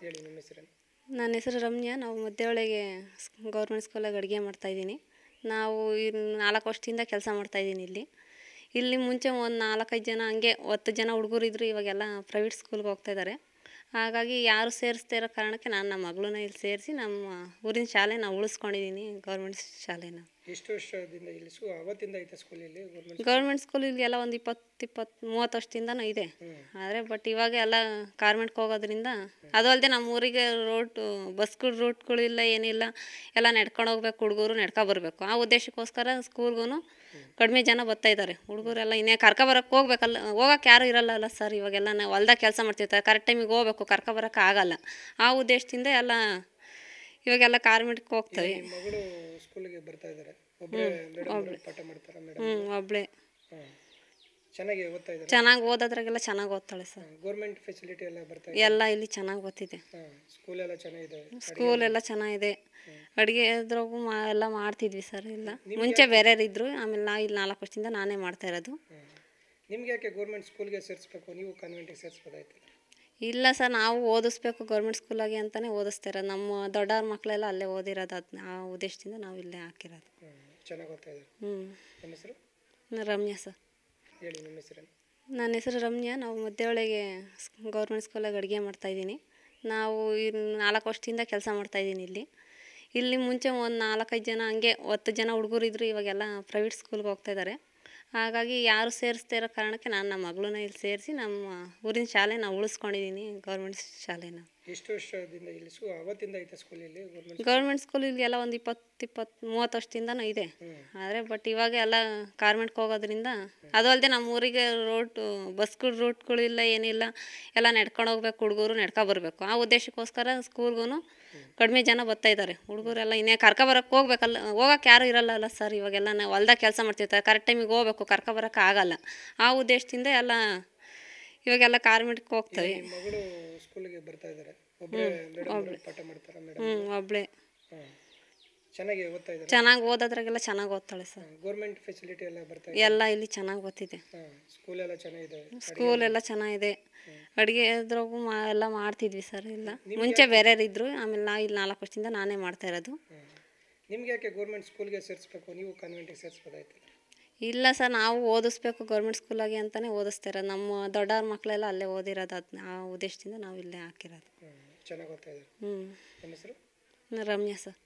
ಹೇಳಿ ನಿಮ್ಮ ಹೆಸರೇನು? ನನ್ನ ಹೆಸರು ರಮ್ಯಾ. ನಾವು ಮಧ್ಯೊಳಗೆ ಗೌರ್ಮೆಂಟ್ ಸ್ಕೂಲಾಗ ಅಡುಗೆ ಮಾಡ್ತಾಯಿದ್ದೀನಿ. ನಾವು 4 ವರ್ಷದಿಂದ ಕೆಲಸ ಮಾಡ್ತಾಯಿದ್ದೀನಿ ಇಲ್ಲಿ. ಇಲ್ಲಿ ಮುಂಚೆ ಒಂದು 4-5 ಜನ ಹಂಗೆ 10 ಜನ ಹುಡುಗರಿದ್ರು. ಇವಾಗೆಲ್ಲ ಪ್ರೈವೇಟ್ ಸ್ಕೂಲ್ಗೆ ಹೋಗ್ತಾಯಿದ್ದಾರೆ. ಹಾಗಾಗಿ ಯಾರು ಸೇರಿಸ್ದೇ ಇರೋ ಕಾರಣಕ್ಕೆ ನಾನು ನಮ್ಮ ಮಗಳನ್ನ ಇಲ್ಲಿ ಸೇರಿಸಿ ನಮ್ಮ ಊರಿನ ಶಾಲೆನ ಉಳಿಸ್ಕೊಂಡಿದ್ದೀನಿ, ಗೌರ್ಮೆಂಟ್ ಶಾಲೆನ. ಎಷ್ಟು ವರ್ಷದಿಂದ ಇಲ್ಲಿ ಅವತ್ತಿಂದ ಐತೆ ಸ್ಕೂಲ್ ಇಲ್ಲಿ ಗೌರ್ಮೆಂಟ್ ಸ್ಕೂಲ್ ಇಲ್ಲಿಗೆಲ್ಲ ಒಂದು 20-30 ವರ್ಷದಿಂದನೂ ಇದೆ. ಆದರೆ ಇವಾಗ ಎಲ್ಲ ಕಾರ್ಮೆಂಟ್ಗೆ ಹೋಗೋದ್ರಿಂದ, ಅದು ಅಲ್ಲದೆ ನಮ್ಮ ಊರಿಗೆ ಬಸ್ಗಳು ರೂಟ್ಗಳಿಲ್ಲ, ಏನಿಲ್ಲ. ಎಲ್ಲ ನಡ್ಕೊಂಡು ಹೋಗ್ಬೇಕು, ಹುಡುಗರು ಬರಬೇಕು. ಆ ಉದ್ದೇಶಕ್ಕೋಸ್ಕರ ಸ್ಕೂಲ್ಗೂ ಕಡಿಮೆ ಜನ ಬರ್ತಾಯಿದ್ದಾರೆ. ಹುಡುಗರೆಲ್ಲ ಇನ್ನೇ ಕರ್ಕೊಬರಕ್ಕೆ ಹೋಗ್ಬೇಕಲ್ಲ, ಹೋಗೋಕೆ ಯಾರೂ ಇರಲ್ಲ ಸರ್. ಇವಾಗೆಲ್ಲ ನಾವು ಹೊಲ್ದಾಗ ಕೆಲಸ ಮಾಡ್ತಿರ್ತಾರೆ, ಕರೆಕ್ಟ್ ಟೈಮಿಗೆ ಹೋಗ್ಬೇಕು, ಕರ್ಕೊಬರೋಕೆ ಆಗಲ್ಲ. ಆ ಉದ್ದೇಶದಿಂದ ಎಲ್ಲ ಇವಾಗೆಲ್ಲ ಕಾರ್ಮೆಂಟ್ಗೆ ಹೋಗ್ತವೆ. ಮಗಳು ಸ್ಕೂಲಿಗೆ ಬರ್ತಾ ಇದ್ದಾರೆ, ಪಾಠ ಮಾಡ್ತಾರೆ ಮೇಡಮ್? ಒಬ್ಬಳೇ. ಚೆನ್ನಾಗಿ ಓದ್ತಾ ಇದ್ದಾರೆ? ಚೆನ್ನಾಗಿ ಓದೋದ್ರಾಗೆಲ್ಲ ಚೆನ್ನಾಗಿ ಓದ್ತಾಳೆ ಸರ್. ಗೌರ್ಮೆಂಟ್ ಫೆಸಿಲಿಟಿ ಎಲ್ಲ ಬರ್ತಾ ಎಲ್ಲ ಇಲ್ಲಿ ಚೆನ್ನಾಗಿ ಓದ್ತಿದೆ. ಸ್ಕೂಲ್ ಎಲ್ಲ ಚೆನ್ನಾಗಿದೆ? ಸ್ಕೂಲ್ ಎಲ್ಲ ಚೆನ್ನಾಗಿದೆ. ಅಡುಗೆ ಅದ್ರಾಗೂ ಎಲ್ಲ ಮಾಡ್ತಿದ್ವಿ ಸರ್. ಇಲ್ಲ ಮುಂಚೆ ಬೇರೆಯವ್ರು ಇದ್ದರು, ಆಮೇಲೆ ಇಲ್ಲಿ 4 ವರ್ಷದಿಂದ ನಾನೇ ಮಾಡ್ತಾ ಇರೋದು. ನಿಮ್ಗೆ ಯಾಕೆ ಗೌರ್ಮೆಂಟ್ ಸ್ಕೂಲ್ಗೆ ಸೇರಿಸ್ಬೇಕು, ನೀವು ಕಾನ್ವೆಂಟಿಗೆ ಸೇರಿಸ್ಬೋದಾಯ್ತು? ಇಲ್ಲ ಸರ್, ನಾವು ಓದಿಸ್ಬೇಕು ಗೌರ್ಮೆಂಟ್ ಸ್ಕೂಲಾಗೆ ಅಂತಲೇ ಓದಿಸ್ತಾ ಇರೋದು. ನಮ್ಮ ದೊಡ್ಡವ್ರ ಮಕ್ಕಳೆಲ್ಲ ಅಲ್ಲೇ ಓದಿರೋದು. ಆ ಉದ್ದೇಶದಿಂದ ನಾವು ಇಲ್ಲೇ ಹಾಕಿರೋದು. ಚೆನ್ನಾಗಿ ಓದ್ತಾ ಇದ್ದಾರೆ. ನಿಮ್ಮ ಹೆಸರು? ರಮ್ಯಾ ಸರ್. ಹೇಳಿ ನಿಮ್ಮ ಹೆಸರೇನು? ನನ್ನ ಹೆಸರು ರಮ್ಯಾ. ನಾವು ಮಧ್ಯೊಳಗೆ ಗೌರ್ಮೆಂಟ್ ಸ್ಕೂಲಾಗ ಅಡುಗೆ ಮಾಡ್ತಾಯಿದ್ದೀನಿ. ನಾವು 4 ವರ್ಷದಿಂದ ಕೆಲಸ ಮಾಡ್ತಾಯಿದ್ದೀನಿ ಇಲ್ಲಿ. ಇಲ್ಲಿ ಮುಂಚೆ ಒಂದು 4-5 ಜನ ಹಂಗೆ 10 ಜನ ಹುಡುಗರಿದ್ರು. ಇವಾಗೆಲ್ಲ ಪ್ರೈವೇಟ್ ಸ್ಕೂಲ್ಗೆ ಹೋಗ್ತಾಯಿದ್ದಾರೆ. ಹಾಗಾಗಿ ಯಾರು ಸೇರಿಸ್ದೇ ಇರೋ ಕಾರಣಕ್ಕೆ ನಾನು ನಮ್ಮ ಮಗಳನ್ನ ಇಲ್ಲಿ ಸೇರಿಸಿ ನಮ್ಮ ಊರಿನ ಶಾಲೆನ ಉಳಿಸ್ಕೊಂಡಿದ್ದೀನಿ, ಗೌರ್ಮೆಂಟ್ ಶಾಲೆನ. ಎಷ್ಟು ವರ್ಷದಿಂದ ಇಲ್ಲಿ ಅವತ್ತಿಂದ ಐತೆ ಸ್ಕೂಲ್ ಇಲ್ಲಿ ಗೌರ್ಮೆಂಟ್ ಸ್ಕೂಲ್ ಇಲ್ಲಿಗೆಲ್ಲ ಒಂದು 20-30 ವರ್ಷದಿಂದನೂ ಇದೆ. ಆದರೆ ಇವಾಗ ಎಲ್ಲ ಕಾರ್ಮೆಂಟ್ಗೆ ಹೋಗೋದ್ರಿಂದ, ಅದು ಅಲ್ಲದೆ ನಮ್ಮ ಊರಿಗೆ ಬಸ್ಗಳು ರೂಟ್ಗಳಿಲ್ಲ, ಏನಿಲ್ಲ. ಎಲ್ಲ ನಡ್ಕೊಂಡು ಹೋಗ್ಬೇಕು, ಹುಡುಗರು ಬರಬೇಕು. ಆ ಉದ್ದೇಶಕ್ಕೋಸ್ಕರ ಸ್ಕೂಲ್ಗೂ ಕಡಿಮೆ ಜನ ಬರ್ತಾಯಿದ್ದಾರೆ. ಹುಡುಗರೆಲ್ಲ ಇನ್ನೇ ಕರ್ಕೊಬರೋಕೆ ಹೋಗ್ಬೇಕಲ್ಲ, ಹೋಗೋಕೆ ಯಾರೂ ಇರಲ್ಲ ಸರ್. ಇವಾಗೆಲ್ಲ ನಾವು ಹೊಲ್ದಾಗ ಕೆಲಸ ಮಾಡ್ತಿರ್ತಾರೆ, ಕರೆಕ್ಟ್ ಟೈಮಿಗೆ ಹೋಗ್ಬೇಕು, ಕರ್ಕೊಬರೋಕೆ ಆಗಲ್ಲ. ಆ ಉದ್ದೇಶದಿಂದ ಎಲ್ಲ ಇವಾಗೆಲ್ಲ ಕಾರ್ಮೆಂಟ್ಗೆ ಹೋಗ್ತವೆ. ಮಗಳು ಸ್ಕೂಲಿಗೆ ಬರ್ತಾ ಇದ್ದಾರೆ, ಪಾಠ ಮಾಡ್ತಾರೆ ಮೇಡಮ್? ಒಬ್ಬಳೇ. ಚೆನ್ನಾಗಿ ಓದ್ತಾ ಇದ್ದಾರೆ? ಚೆನ್ನಾಗಿ ಓದೋದ್ರಾಗೆಲ್ಲ ಚೆನ್ನಾಗಿ ಓದ್ತಾಳೆ ಸರ್. ಗೌರ್ಮೆಂಟ್ ಫೆಸಿಲಿಟಿ ಎಲ್ಲ ಬರ್ತಾ ಎಲ್ಲ ಇಲ್ಲಿ ಚೆನ್ನಾಗಿ ಓದ್ತಿದೆ. ಸ್ಕೂಲ್ ಎಲ್ಲ ಚೆನ್ನಾಗಿದೆ? ಸ್ಕೂಲ್ ಎಲ್ಲ ಚೆನ್ನಾಗಿದೆ. ಅಡುಗೆ ಅದ್ರಾಗೂ ಎಲ್ಲ ಮಾಡ್ತಿದ್ವಿ ಸರ್. ಇಲ್ಲ ಮುಂಚೆ ಬೇರೆಯವ್ರು ಇದ್ದರು, ಆಮೇಲೆ ಇಲ್ಲಿ 4 ವರ್ಷದಿಂದ ನಾನೇ ಮಾಡ್ತಾ ಇರೋದು. ನಿಮ್ಗೆ ಯಾಕೆ ಗೌರ್ಮೆಂಟ್ ಸ್ಕೂಲ್ಗೆ ಸೇರಿಸ್ಬೇಕು, ನೀವು ಕಾನ್ವೆಂಟಿಗೆ ಸೇರಿಸ್ಬೋದಾಯ್ತು? ಇಲ್ಲ ಸರ್, ನಾವು ಓದಿಸ್ಬೇಕು ಗೌರ್ಮೆಂಟ್ ಸ್ಕೂಲಾಗೆ ಅಂತಲೇ ಓದಿಸ್ತಾ ಇರೋದು. ನಮ್ಮ ದೊಡ್ಡವ್ರ ಮಕ್ಕಳೆಲ್ಲ ಅಲ್ಲೇ ಓದಿರೋದು. ಆ ಉದ್ದೇಶದಿಂದ ನಾವು ಇಲ್ಲೇ ಹಾಕಿರೋದು. ಚೆನ್ನಾಗಿ ಓದ್ತಾ ಇದ್ದಾರೆ. ನಿಮ್ಮ ಹೆಸರು? ರಮ್ಯಾ ಸರ್.